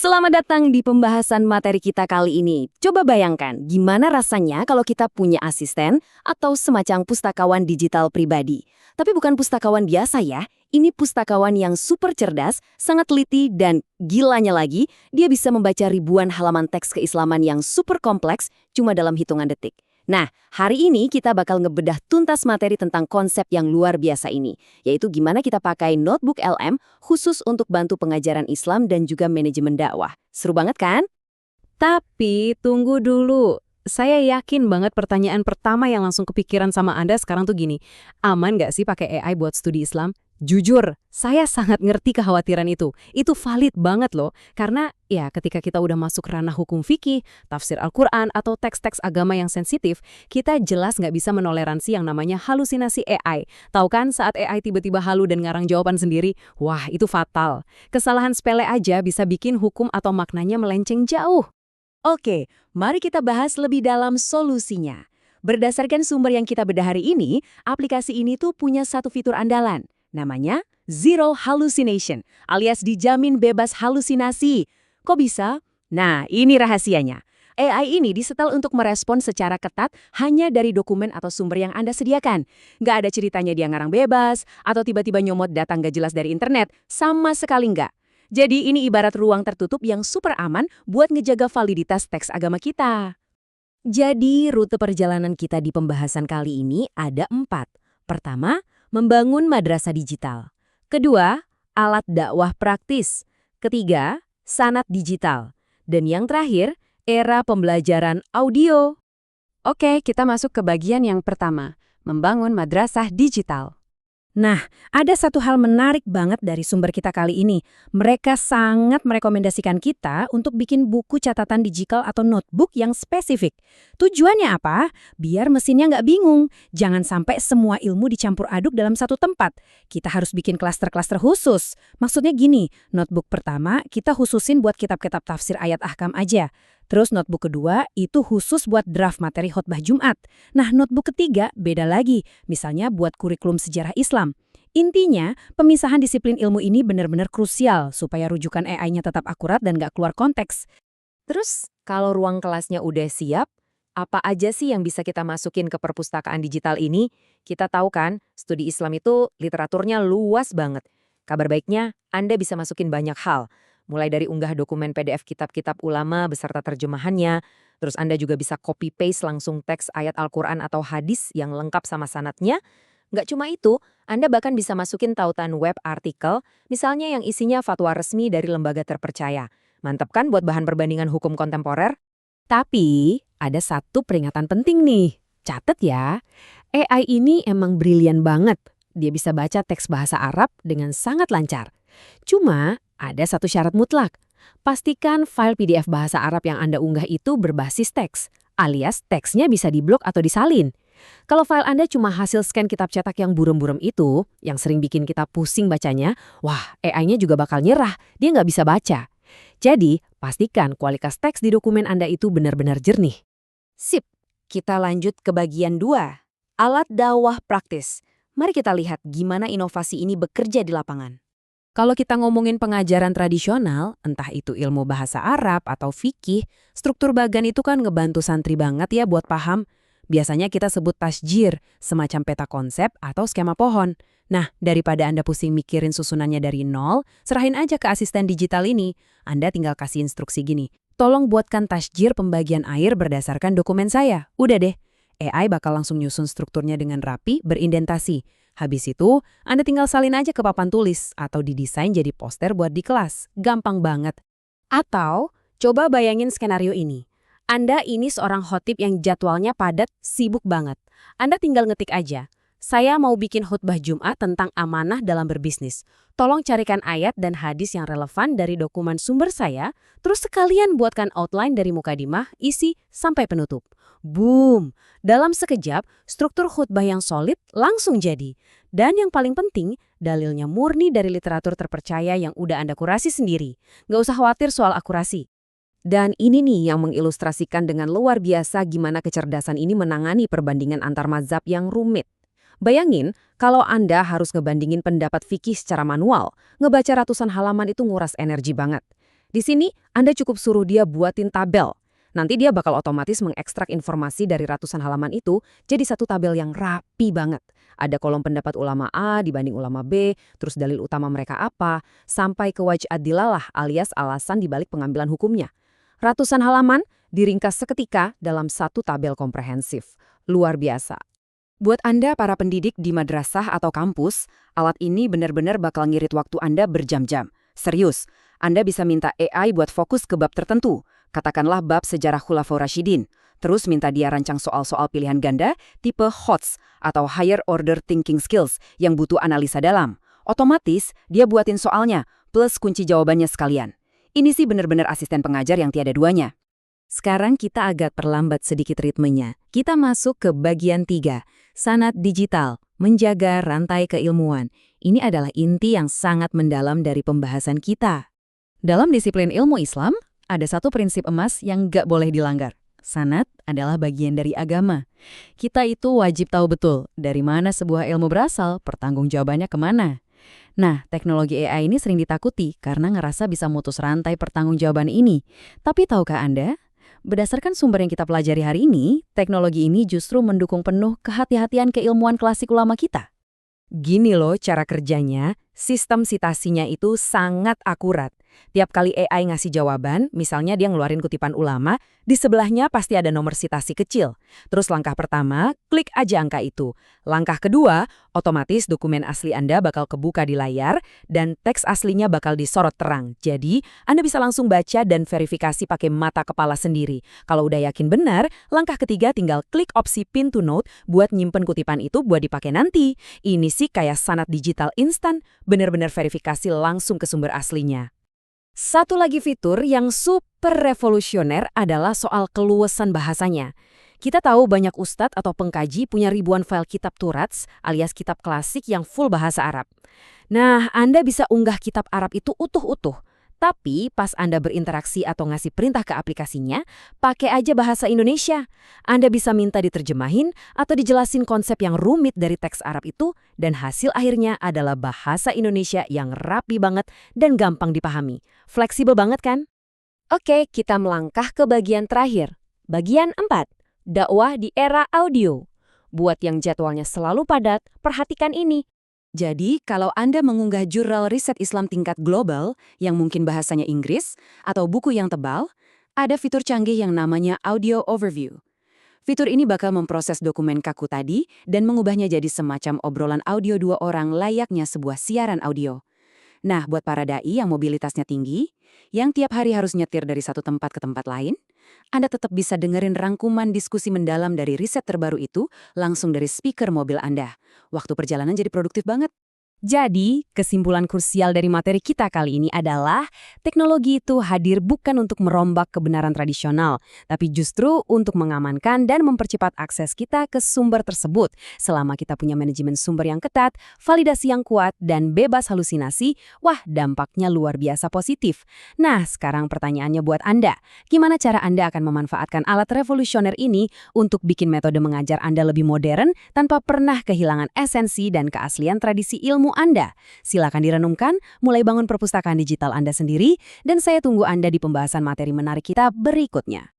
Selamat datang di pembahasan materi kita kali ini. Coba bayangkan, gimana rasanya kalau kita punya asisten atau semacam pustakawan digital pribadi. Tapi bukan pustakawan biasa ya, ini pustakawan yang super cerdas, sangat teliti, dan gilanya lagi, dia bisa membaca ribuan halaman teks keislaman yang super kompleks cuma dalam hitungan detik. Nah, hari ini kita bakal ngebedah tuntas materi tentang konsep yang luar biasa ini, yaitu gimana kita pakai notebook LM khusus untuk bantu pengajaran Islam dan juga manajemen dakwah. Seru banget kan? Tapi tunggu dulu. Saya yakin banget pertanyaan pertama yang langsung kepikiran sama Anda sekarang tuh gini. Aman nggak sih pakai AI buat studi Islam? Jujur, saya sangat ngerti kekhawatiran itu. Itu valid banget loh. Karena ya ketika kita udah masuk ranah hukum fikih, tafsir Al-Quran, atau teks-teks agama yang sensitif, kita jelas nggak bisa menoleransi yang namanya halusinasi AI. Tahu kan saat AI tiba-tiba halu dan ngarang jawaban sendiri? Wah, itu fatal. Kesalahan sepele aja bisa bikin hukum atau maknanya melenceng jauh. Oke, mari kita bahas lebih dalam solusinya. Berdasarkan sumber yang kita bedah hari ini, aplikasi ini tuh punya satu fitur andalan. Namanya Zero Hallucination, alias dijamin bebas halusinasi. Kok bisa? Nah, ini rahasianya. AI ini disetel untuk merespon secara ketat hanya dari dokumen atau sumber yang Anda sediakan. Nggak ada ceritanya dia ngarang bebas, atau tiba-tiba nyomot data nggak jelas dari internet. Sama sekali nggak. Jadi ini ibarat ruang tertutup yang super aman buat ngejaga validitas teks agama kita. Jadi rute perjalanan kita di pembahasan kali ini ada 4. Pertama, membangun madrasah digital. Kedua, alat dakwah praktis. Ketiga, sanad digital. Dan yang terakhir, era pembelajaran audio. Oke, kita masuk ke bagian yang pertama, membangun madrasah digital. Nah, ada satu hal menarik banget dari sumber kita kali ini. Mereka sangat merekomendasikan kita untuk bikin buku catatan digital atau notebook yang spesifik. Tujuannya apa? Biar mesinnya nggak bingung. Jangan sampai semua ilmu dicampur aduk dalam satu tempat. Kita harus bikin klaster-klaster khusus. Maksudnya gini, notebook pertama kita khususin buat kitab-kitab tafsir ayat ahkam aja. Terus notebook kedua itu khusus buat draft materi khotbah Jumat. Nah, notebook ketiga beda lagi, misalnya buat kurikulum sejarah Islam. Intinya, pemisahan disiplin ilmu ini benar-benar krusial supaya rujukan AI-nya tetap akurat dan nggak keluar konteks. Terus, kalau ruang kelasnya udah siap, apa aja sih yang bisa kita masukin ke perpustakaan digital ini? Kita tahu kan, studi Islam itu literaturnya luas banget. Kabar baiknya, Anda bisa masukin banyak hal. Mulai dari unggah dokumen PDF kitab-kitab ulama beserta terjemahannya, terus Anda juga bisa copy-paste langsung teks ayat Al-Quran atau hadis yang lengkap sama sanadnya. Nggak cuma itu, Anda bahkan bisa masukin tautan web artikel, misalnya yang isinya fatwa resmi dari lembaga terpercaya. Mantap kan buat bahan perbandingan hukum kontemporer? Tapi, ada satu peringatan penting nih. Catat ya, AI ini emang brilian banget. Dia bisa baca teks bahasa Arab dengan sangat lancar. Cuma, ada satu syarat mutlak. Pastikan file PDF bahasa Arab yang Anda unggah itu berbasis teks, alias teksnya bisa diblok atau disalin. Kalau file Anda cuma hasil scan kitab cetak yang buram-buram itu, yang sering bikin kita pusing bacanya, wah, AI-nya juga bakal nyerah, dia nggak bisa baca. Jadi, pastikan kualitas teks di dokumen Anda itu benar-benar jernih. Sip, kita lanjut ke bagian 2. Alat dakwah praktis. Mari kita lihat gimana inovasi ini bekerja di lapangan. Kalau kita ngomongin pengajaran tradisional, entah itu ilmu bahasa Arab atau fikih, struktur bagan itu kan ngebantu santri banget ya buat paham. Biasanya kita sebut tasjir, semacam peta konsep atau skema pohon. Nah, daripada Anda pusing mikirin susunannya dari nol, serahin aja ke asisten digital ini. Anda tinggal kasih instruksi gini, tolong buatkan tasjir pembagian air berdasarkan dokumen saya. Udah deh, AI bakal langsung nyusun strukturnya dengan rapi, berindentasi. Habis itu, Anda tinggal salin aja ke papan tulis atau didesain jadi poster buat di kelas. Gampang banget. Atau, coba bayangin skenario ini. Anda ini seorang khotib yang jadwalnya padat, sibuk banget. Anda tinggal ngetik aja. Saya mau bikin khutbah Jumat tentang amanah dalam berbisnis. Tolong carikan ayat dan hadis yang relevan dari dokumen sumber saya, terus sekalian buatkan outline dari mukadimah, isi, sampai penutup. Boom! Dalam sekejap, struktur khutbah yang solid langsung jadi. Dan yang paling penting, dalilnya murni dari literatur terpercaya yang udah Anda kurasi sendiri. Nggak usah khawatir soal akurasi. Dan ini nih yang mengilustrasikan dengan luar biasa gimana kecerdasan ini menangani perbandingan antar mazhab yang rumit. Bayangin, kalau Anda harus ngebandingin pendapat fikih secara manual, ngebaca ratusan halaman itu nguras energi banget. Di sini, Anda cukup suruh dia buatin tabel. Nanti dia bakal otomatis mengekstrak informasi dari ratusan halaman itu jadi satu tabel yang rapi banget. Ada kolom pendapat ulama A dibanding ulama B, terus dalil utama mereka apa, sampai ke wajh ad-dilalah alias alasan dibalik pengambilan hukumnya. Ratusan halaman diringkas seketika dalam satu tabel komprehensif. Luar biasa. Buat Anda para pendidik di madrasah atau kampus, alat ini benar-benar bakal ngirit waktu Anda berjam-jam. Serius, Anda bisa minta AI buat fokus ke bab tertentu. Katakanlah bab sejarah Khulafaur Rasyidin. Terus minta dia rancang soal-soal pilihan ganda tipe HOTS atau Higher Order Thinking Skills yang butuh analisa dalam. Otomatis, dia buatin soalnya, plus kunci jawabannya sekalian. Ini sih benar-benar asisten pengajar yang tiada duanya. Sekarang kita agak perlambat sedikit ritmenya. Kita masuk ke bagian 3, sanad digital, menjaga rantai keilmuan. Ini adalah inti yang sangat mendalam dari pembahasan kita. Dalam disiplin ilmu Islam, ada satu prinsip emas yang nggak boleh dilanggar. Sanad adalah bagian dari agama. Kita itu wajib tahu betul dari mana sebuah ilmu berasal, pertanggungjawabannya kemana. Nah, teknologi AI ini sering ditakuti karena ngerasa bisa mutus rantai pertanggungjawaban ini. Tapi tahukah Anda? Berdasarkan sumber yang kita pelajari hari ini, teknologi ini justru mendukung penuh kehati-hatian keilmuan klasik ulama kita. Gini loh cara kerjanya, sistem sitasinya itu sangat akurat. Tiap kali AI ngasih jawaban, misalnya dia ngeluarin kutipan ulama, di sebelahnya pasti ada nomor sitasi kecil. Terus langkah pertama, klik aja angka itu. Langkah kedua, otomatis dokumen asli Anda bakal kebuka di layar dan teks aslinya bakal disorot terang. Jadi, Anda bisa langsung baca dan verifikasi pakai mata kepala sendiri. Kalau udah yakin benar, langkah ketiga tinggal klik opsi pin to note buat nyimpen kutipan itu buat dipakai nanti. Ini sih kayak sanad digital instan, bener-bener verifikasi langsung ke sumber aslinya. Satu lagi fitur yang super revolusioner adalah soal keluasan bahasanya. Kita tahu banyak ustadz atau pengkaji punya ribuan file kitab turats alias kitab klasik yang full bahasa Arab. Nah, Anda bisa unggah kitab Arab itu utuh-utuh. Tapi pas Anda berinteraksi atau ngasih perintah ke aplikasinya, pakai aja bahasa Indonesia. Anda bisa minta diterjemahin atau dijelasin konsep yang rumit dari teks Arab itu, dan hasil akhirnya adalah bahasa Indonesia yang rapi banget dan gampang dipahami. Fleksibel banget kan? Oke, kita melangkah ke bagian terakhir. Bagian 4, dakwah di era audio. Buat yang jadwalnya selalu padat, perhatikan ini. Jadi, kalau Anda mengunggah jurnal riset Islam tingkat global, yang mungkin bahasanya Inggris, atau buku yang tebal, ada fitur canggih yang namanya Audio Overview. Fitur ini bakal memproses dokumen kaku tadi dan mengubahnya jadi semacam obrolan audio dua orang layaknya sebuah siaran audio. Nah, buat para dai yang mobilitasnya tinggi, yang tiap hari harus nyetir dari satu tempat ke tempat lain, Anda tetap bisa dengerin rangkuman diskusi mendalam dari riset terbaru itu langsung dari speaker mobil Anda. Waktu perjalanan jadi produktif banget. Jadi, kesimpulan krusial dari materi kita kali ini adalah teknologi itu hadir bukan untuk merombak kebenaran tradisional, tapi justru untuk mengamankan dan mempercepat akses kita ke sumber tersebut. Selama kita punya manajemen sumber yang ketat, validasi yang kuat, dan bebas halusinasi, wah dampaknya luar biasa positif. Nah, sekarang pertanyaannya buat Anda. Gimana cara Anda akan memanfaatkan alat revolusioner ini untuk bikin metode mengajar Anda lebih modern tanpa pernah kehilangan esensi dan keaslian tradisi ilmu Anda? Silakan direnungkan, mulai bangun perpustakaan digital Anda sendiri, dan saya tunggu Anda di pembahasan materi menarik kita berikutnya.